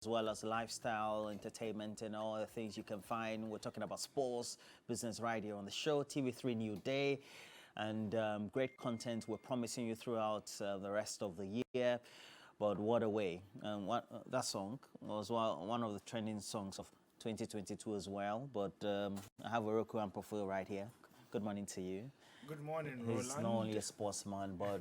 as well as lifestyle, entertainment, and all the things you can find. We're talking about sports, business right here on the show, TV3 New Day, and great content we're promising you throughout the rest of the year. But what a way. That song was one of the trending songs of 2022 as well. But I have Oroku and Profile right here. Good morning to you. Good morning, He's Roland. not only a sportsman, but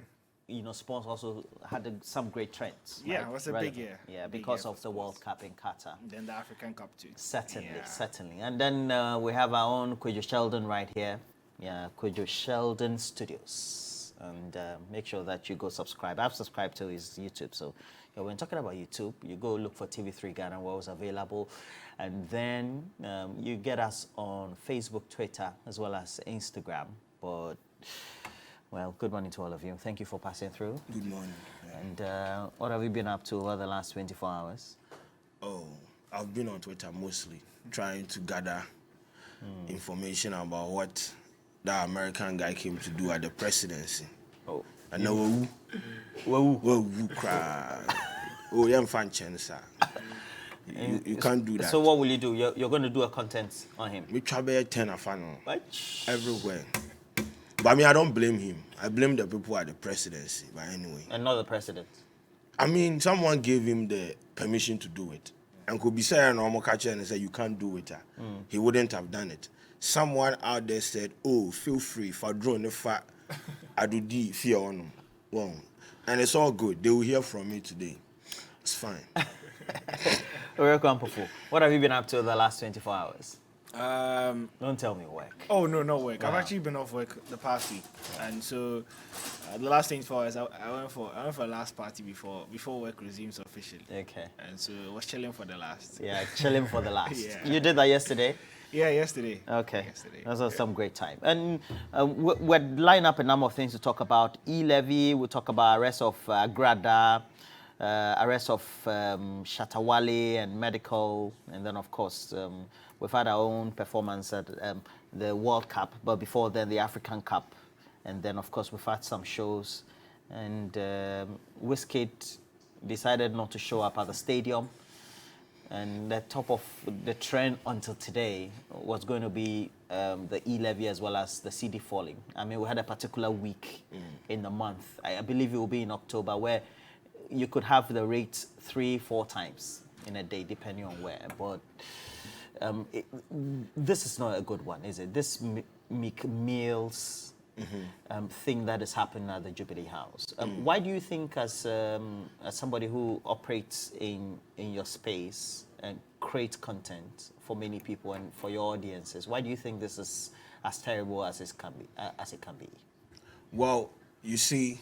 sports also had some great trends. Yeah, right? it was a Relevant. big year. Yeah, Big because year of for the World sports. Cup in Qatar. Then the African Cup too. Certainly, Yeah. certainly. And then we have our own Kwadwo Sheldon right here. Yeah, Kwadwo Sheldon Studios. And make sure that you go subscribe. I've subscribed to his YouTube. So when talking about YouTube, you go look for TV3 Ghana, where it's available. And then you get us on Facebook, Twitter, as well as Instagram. But, well, good morning to all of you. Thank you for passing through. Good morning. Yeah. And what have you been up to over the last 24 hours? Oh, I've been on Twitter mostly, trying to gather information about what that American guy came to do at the presidency. Oh. I know who cry. Oh, yeah, I'm fan chance. You can't do that. So what will you do? You're going to do a content on him? We try to 10 fan What? everywhere. But I mean, I don't blame him. I blame the people at the presidency. But anyway, And not the president. I mean, someone gave him the permission to do it. And could be saying normal catcher and say you can't do it. He wouldn't have done it. Someone out there said, "Oh, feel free for drone if I do the fear on them." Well, and it's all good. They will hear from me today. It's fine. What have you been up to the last 24 hours? Don't tell me work. Oh no, not work. I've Wow. actually been off work the past week, and so the last thing for us, I went for a last party before work resumes officially. Okay. And so I was chilling for the last. Yeah, chilling for the last. Yeah. You did that yesterday? Yeah, yesterday. Okay. Yesterday. That was some great time. And we're lining up a number of things to talk about. E-levy, we'll talk about arrest of Grada, arrest of Shatawale and medical. And then, of course, we've had our own performance at the World Cup. But before then, the African Cup. And then, of course, we've had some shows. And Wizkid decided not to show up at the stadium. And the top of the trend until today was going to be the E-levy as well as the CD falling. I mean, we had a particular week in the month. I believe it will be in October where you could have the rate 3-4 times in a day, depending on where. But this is not a good one, is it? This Meek Mill's thing that is happening at the Jubilee House. Why do you think, as somebody who operates in your space and creates content for many people and for your audiences, why do you think this is as terrible as it can be? Well, you see,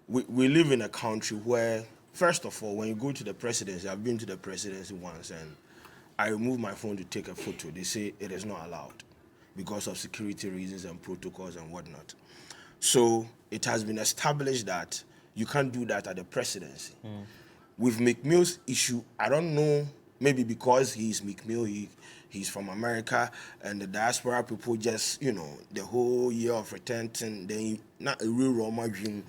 we live in a country where, first of all, when you go to the presidency, I've been to the presidency once, and I remove my phone to take a photo. They say it is not allowed because of security reasons and protocols and whatnot. So it has been established that you can't do that at the presidency. With Meek Mill's issue, I don't know, maybe because he's Meek Mill, he's from America, and the diaspora people just, the whole year of retention, then not a real Roma dream.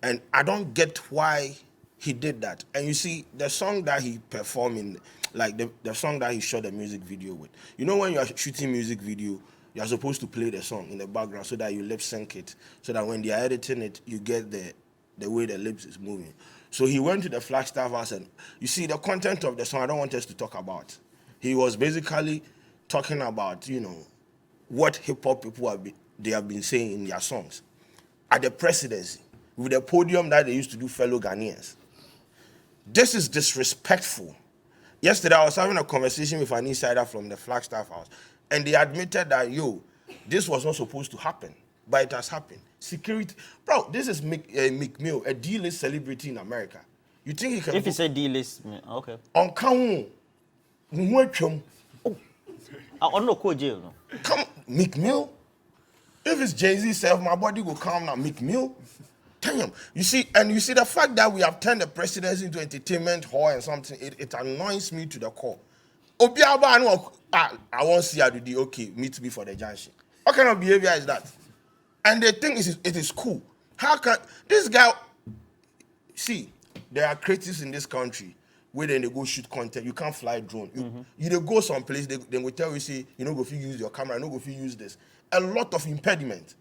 And I don't get why he did that. And you see, the song that he performed in, like the song that he shot the music video with, when you are shooting music video, you are supposed to play the song in the background so that you lip sync it, so that when they are editing it, you get the way the lips is moving. So he went to the Flagstaff house, and you see the content of the song, I don't want us to talk about. He was basically talking about, what hip-hop people have been saying in their songs. At the presidency, with the podium that they used to do fellow Ghanaians. This is disrespectful. Yesterday, I was having a conversation with an insider from the Flagstaff house, and they admitted that, this was not supposed to happen, but it has happened. Security, bro, this is Meek Mill, a D-list celebrity in America. You think he can? If you say D-list, okay. On count, On no jail, no. come, Meek Mill. If it's Jay-Z self, my body will come now. Meek Mill. Damn. You see the fact that we have turned the presidency into entertainment hall and something, it annoys me to the core. I won't see how to do okay, meet me for the junction. What kind of behavior is that? And they think it is cool. How can this guy see? There are critics in this country. where then they go shoot content. You can't fly drone. You they go someplace, they will tell you, say, you know, go if you use your camera, you know, go if you use this. A lot of impediment.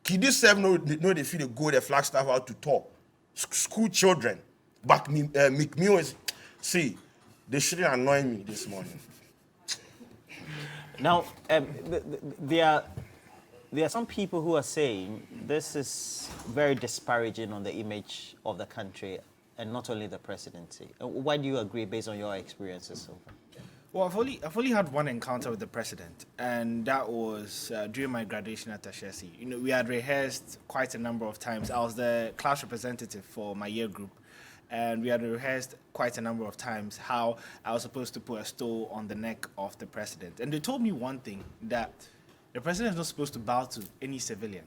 Kid this self know they feel they go the Flagstaff out to talk. School children. But Meek Mill is, see, they shouldn't annoy me this morning. Now, there are some people who are saying this is very disparaging on the image of the country and not only the presidency. Why do you agree based on your experiences so far? Well, I've only had one encounter with the president, and that was during my graduation at Ashesi. You know, we had rehearsed quite a number of times. I was the class representative for my year group, and we had rehearsed quite a number of times how I was supposed to put a stole on the neck of the president. And they told me one thing, that the president is not supposed to bow to any civilian.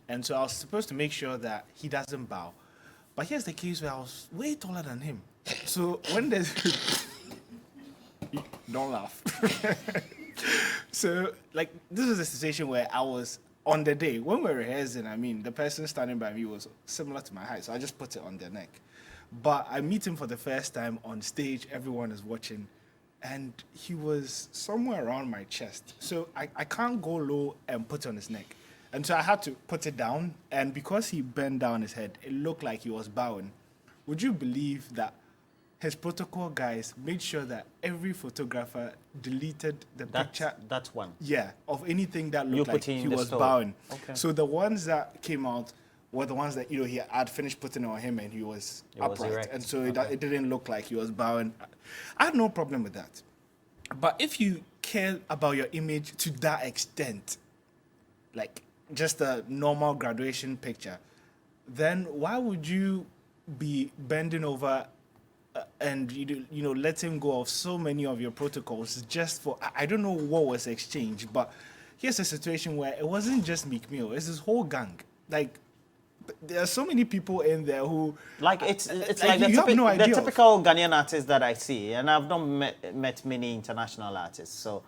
And so I was supposed to make sure that he doesn't bow. But here's the case where I was way taller than him. So when there's... Don't laugh. So, like, this was a situation where I was, on the day, when we were rehearsing, I mean, the person standing by me was similar to my height, so I just put it on their neck. But I meet him for the first time on stage, everyone is watching, and he was somewhere around my chest. So I can't go low and put it on his neck. And so I had to put it down, and because he bent down his head, it looked like he was bowing. Would you believe that his protocol guys made sure that every photographer deleted the picture? That's one. Yeah, of anything that looked like he was store. bowing. Okay. So the ones that came out were the ones that, you know, he had finished putting on him and he was upright. Erect. And so it didn't look like he was bowing. I had no problem with that. But if you care about your image to that extent, like just a normal graduation picture, then why would you be bending over and you know let him go of so many of your protocols just for I don't know what was exchanged, but here's a situation where it wasn't just Meek Mill, it's this whole gang. Like there are so many people in there who like it's like you have no idea the typical Ghanaian artist that I see, and I've not met many international artists. So,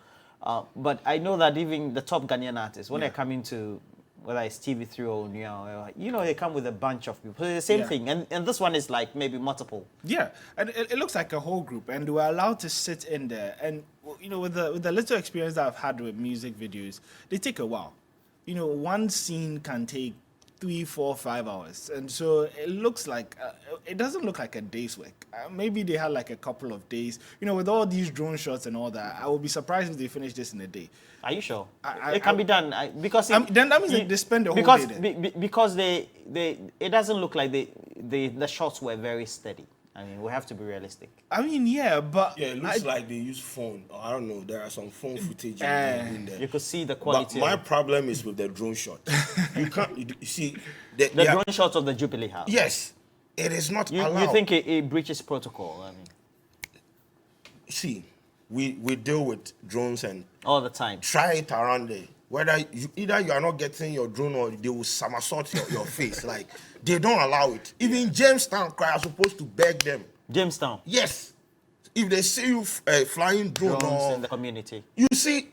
but I know that even the top Ghanaian artists, when they come into whether it's TV3 or you know, they come with a bunch of people. So it's the same thing. And this one is like maybe multiple. Yeah, and it looks like a whole group, and they were allowed to sit in there. And you know, with the little experience that I've had with music videos, they take a while. You know, one scene can take 3, 4, 5 hours, and so it looks like it doesn't look like a day's work. Maybe they had like a couple of days. You know, with all these drone shots and all that, I would be surprised if they finish this in a day. Are you sure? It can be done because then that means they spend the whole day there. Because it doesn't look like the shots were very steady. I mean, we have to be realistic. I mean, yeah, but yeah, it looks like they use phone. I don't know. There are some phone footage in there. You could see the quality. But my problem is with the drone shot. You can't. You see the drone shots of the Jubilee House. Yes, it is not allowed. You think it breaches protocol? I mean, see, we deal with drones and all the time. Try it around there. Whether either you are not getting your drone or they will somersault your face. Like they don't allow it. Even Jamestown are supposed to beg them. Jamestown. Yes. If they see you flying drones in the community, you see,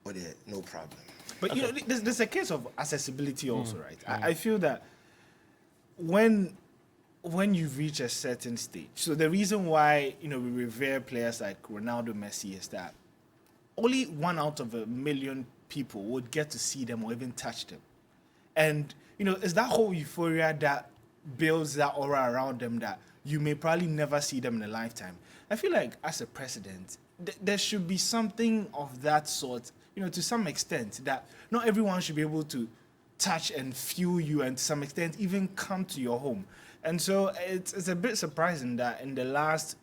oh, yeah, no problem. But you know, there's a case of accessibility also, right? I feel that when you reach a certain stage, so the reason why we revere players like Ronaldo, Messi is that only 1 out of 1 million people would get to see them or even touch them, and it's that whole euphoria that builds that aura around them that you may probably never see them in a lifetime. I feel like as a president, there should be something of that sort, to some extent, that not everyone should be able to touch and feel you, and to some extent even come to your home. And so it's a bit surprising that in the last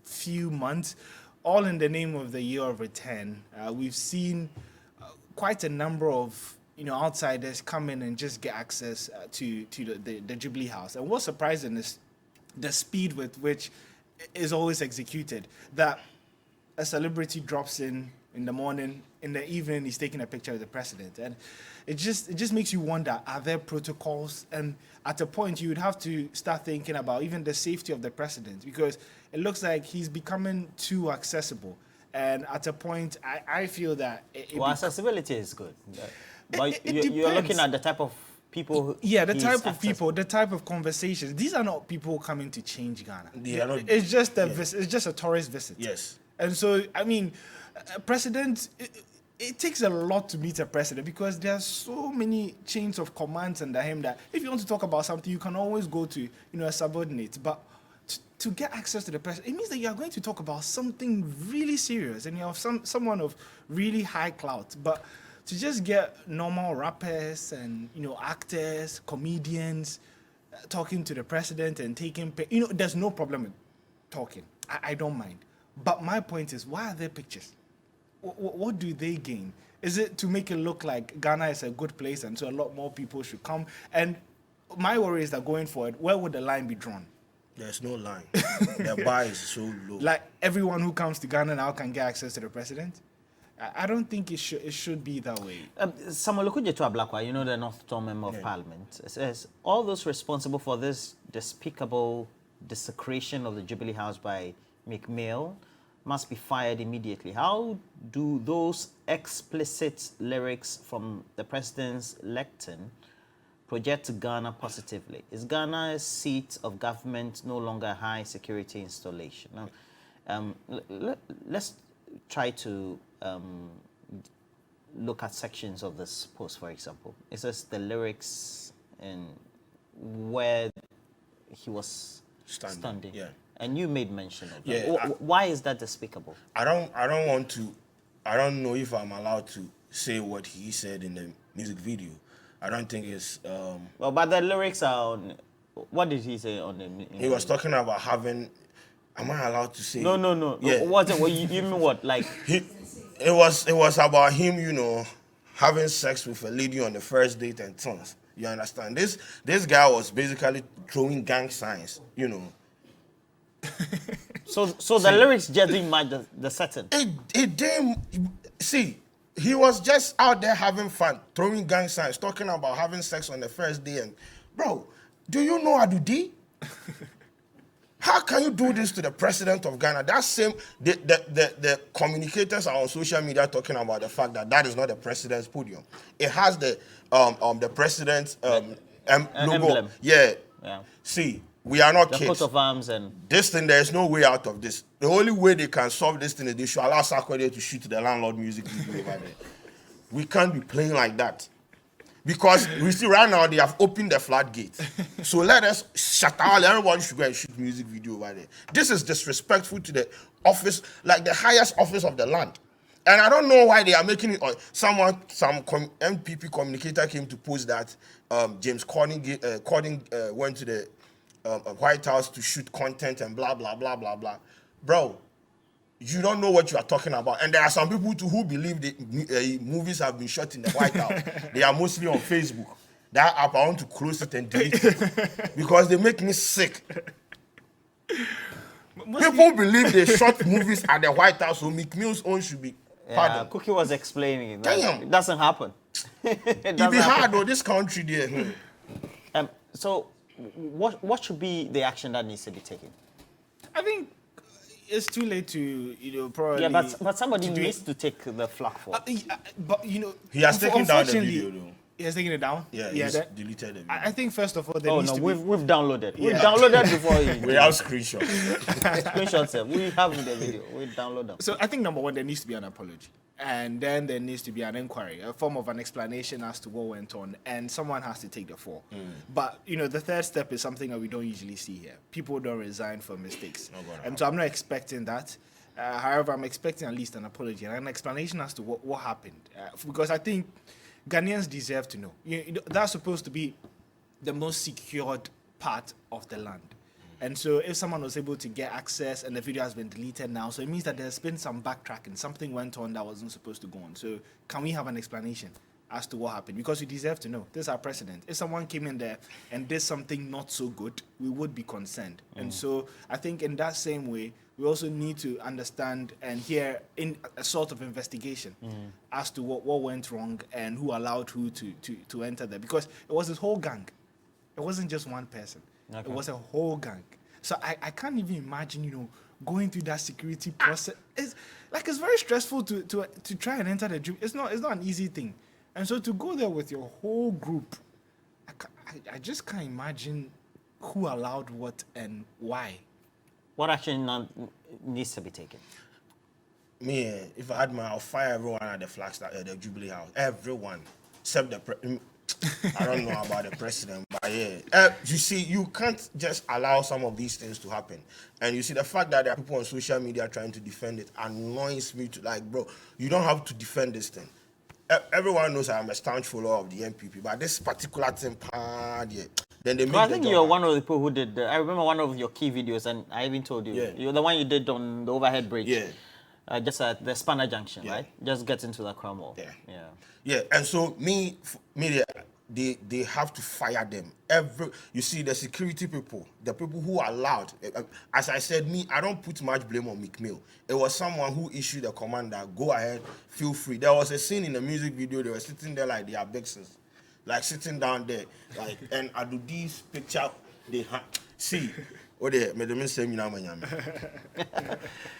few months, all in the name of the year of return, we've seen quite a number of outsiders come in and just get access to the Jubilee House. And what's surprising is the speed with which is always executed. That a celebrity drops in the morning, in the evening he's taking a picture with the president, and it just makes you wonder, are there protocols? And at a point you would have to start thinking about even the safety of the president, because it looks like he's becoming too accessible. And at a point I feel that accessibility is good, but you're looking at the type of people. The he's type of accessible. people, the type of conversations. These are not people coming to change Ghana. They are not- It's just it's just a tourist visit. Yes. And so, I mean, a president. It takes a lot to meet a president because there are so many chains of commands under him that if you want to talk about something, you can always go to a subordinate. But to get access to the president, it means that you are going to talk about something really serious and you have someone of really high clout. But to just get normal rappers and actors, comedians talking to the president and taking there's no problem with talking. I don't mind. But my point is, why are there pictures? What do they gain? Is it to make it look like Ghana is a good place and so a lot more people should come? And my worry is that going forward, where would the line be drawn? There's no line. The bar is so low. Like everyone who comes to Ghana now can get access to the president? I don't think it should be that way. Samuel Okudzeto Ablakwa, the North Member of Parliament, says all those responsible for this despicable desecration of the Jubilee House by Meek Mill must be fired immediately. How do those explicit lyrics from the president's lectern project Ghana positively? Is Ghana's seat of government no longer a high security installation? Now, let's try to look at sections of this post, for example. It says the lyrics and where he was standing. Yeah. And you made mention of that. Yeah, Why is that despicable? I don't know if I'm allowed to say what he said in the music video. I don't think it's Well, but the lyrics are on. What did he say on the? He was talking about having. Am I allowed to say? No. Yeah. What you mean? What like? It was about him, having sex with a lady on the first date and tons. You understand? This guy was basically throwing gang signs. So the lyrics just didn't match the setting. It didn't. See, he was just out there having fun, throwing gang signs, talking about having sex on the first day. And bro, do you know Adudi? How can you do this to the president of Ghana? That same the communicators are on social media talking about the fact that is not the president's podium. It has the president's logo. Emblem. Yeah. Yeah. See, we are not The kids. coat of arms and. This thing, there is no way out of this. The only way they can solve this thing is they should allow Sarkodie to shoot the landlord music video over there. We can't be playing like that. Because we see right now they have opened the floodgate. So let us shut all, everyone should go and shoot music video over there. This is disrespectful to the office, like the highest office of the land. And I don't know why they are making it. Some MPP communicator came to post that James Corden went to the White House to shoot content and blah, blah, blah, blah, blah. Bro, you don't know what you are talking about. And there are some people too who believe the movies have been shot in the White House. They are mostly on Facebook. That app, I want to close it and delete it because they make me sick. People believe they shot movies at the White House, so Meek Mill's own should be pardoned. Cookie was explaining that Damn. it doesn't happen. It be hard though, this country there. So, what should be the action that needs to be taken? I think it's too late to, probably. Yeah, but somebody needs to take the flak for it. But He has taken down the video though. He has taken it down? Yeah, he's deleted it. I think first of all, there Oh needs no, to we've downloaded. We've downloaded before you. We have screenshots. Screenshots. We have the video. We download them. So I think number one, there needs to be an apology. And then there needs to be an inquiry, a form of an explanation as to what went on, and someone has to take the fall. But, the third step is something that we don't usually see here. People don't resign for mistakes. And so I'm not expecting that. However, I'm expecting at least an apology and an explanation as to what happened. Because I think Ghanaians deserve to know. That's supposed to be the most secured part of the land. And so if someone was able to get access and the video has been deleted now, so it means that there's been some backtracking. Something went on that wasn't supposed to go on. So can we have an explanation as to what happened? Because we deserve to know. This is our precedent. If someone came in there and did something not so good, we would be concerned. And so I think in that same way, we also need to understand and hear in a sort of investigation as to what went wrong and who allowed who to enter there. Because it was this whole gang. It wasn't just one person. Okay. It was a whole gang. So I can't even imagine, going through that security process. It's very stressful to try and enter the gym. It's not an easy thing. And so to go there with your whole group, I just can't imagine who allowed what and why. What action needs to be taken? Me, if I had I'll fire everyone at the Flagstaff, the Jubilee House. Everyone, except I don't know about the president, but yeah. You see, you can't just allow some of these things to happen. And you see, the fact that there are people on social media trying to defend it annoys me to like, bro, you don't have to defend this thing. Everyone knows I'm a staunch follower of the MPP, but this particular thing, yeah, then they make Well, I the think job you're hard. one of the people who did. I remember one of your key videos, and I even told you, Yeah. you're the one you did on the overhead bridge. Yeah. Just at the Spanner Junction, Yeah. right? Just get into the Cromwell. Yeah. Yeah. Yeah, and so they have to fire them. You see, the security people, the people who allowed, as I said, I don't put much blame on Meek Mill. It was someone who issued the command that go ahead, feel free. There was a scene in the music video, they were sitting there like they are Bexons, like sitting down there, like, and I do this picture, see, oh, they made them say,